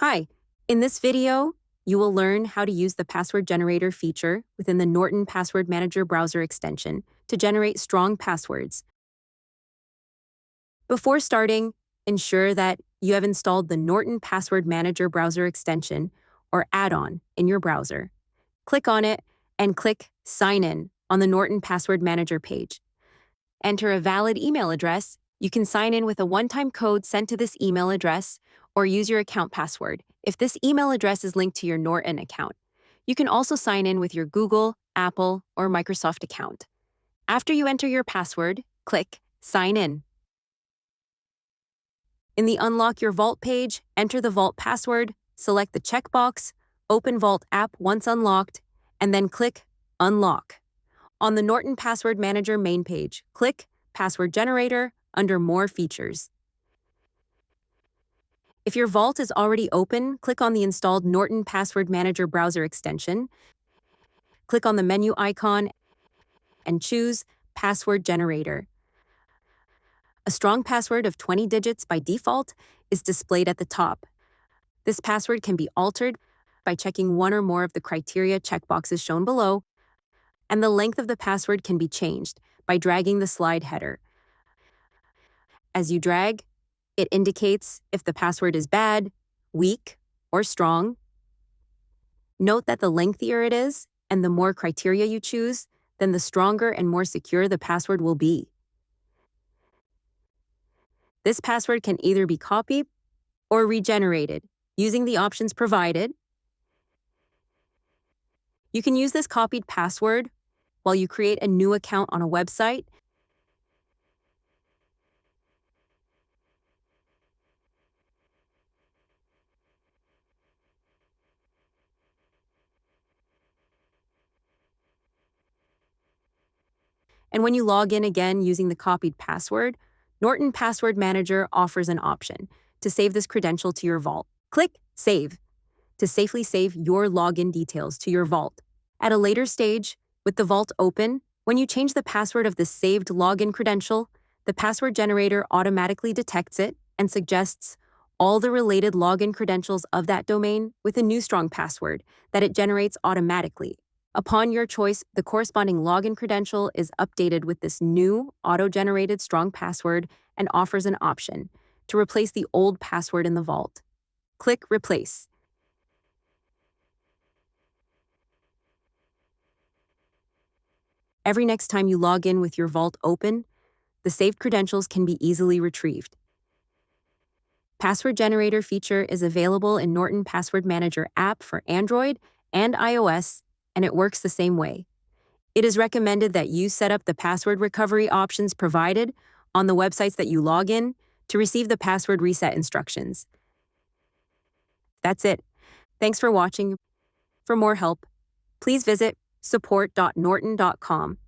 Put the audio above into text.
Hi, in this video, you will learn how to use the password generator feature within the Norton Password Manager browser extension to generate strong passwords. Before starting, ensure that you have installed the Norton Password Manager browser extension or add-on in your browser. Click on it and click Sign In on the Norton Password Manager page. Enter a valid email address. You can sign in with a one-time code sent to this email address or use your account password if this email address is linked to your Norton account. You can also sign in with your Google, Apple, or Microsoft account. After you enter your password, click Sign In. In the Unlock Your Vault page, enter the Vault password, select the checkbox, open Vault app once unlocked, and then click Unlock. On the Norton Password Manager main page, click Password Generator under More Features. If your Vault is already open, click on the installed Norton Password Manager browser extension, click on the menu icon, and choose Password Generator. A strong password of 20 digits by default is displayed at the top. This password can be altered by checking one or more of the criteria checkboxes shown below, and the length of the password can be changed by dragging the slide header. As you drag, it indicates if the password is bad, weak, or strong. Note that the lengthier it is and the more criteria you choose, then the stronger and more secure the password will be. This password can either be copied or regenerated using the options provided. You can use this copied password while you create a new account on a website. And when you log in again using the copied password, Norton Password Manager offers an option to save this credential to your Vault. Click Save to safely save your login details to your Vault. At a later stage, with the Vault open, when you change the password of the saved login credential, the password generator automatically detects it and suggests all the related login credentials of that domain with a new strong password that it generates automatically. Upon your choice, the corresponding login credential is updated with this new auto-generated strong password and offers an option to replace the old password in the Vault. Click Replace. Every next time you log in with your Vault open, the saved credentials can be easily retrieved. Password Generator feature is available in Norton Password Manager app for Android and iOS, and it works the same way. It is recommended that you set up the password recovery options provided on the websites that you log in to receive the password reset instructions. That's it. Thanks for watching. For more help, please visit support.norton.com.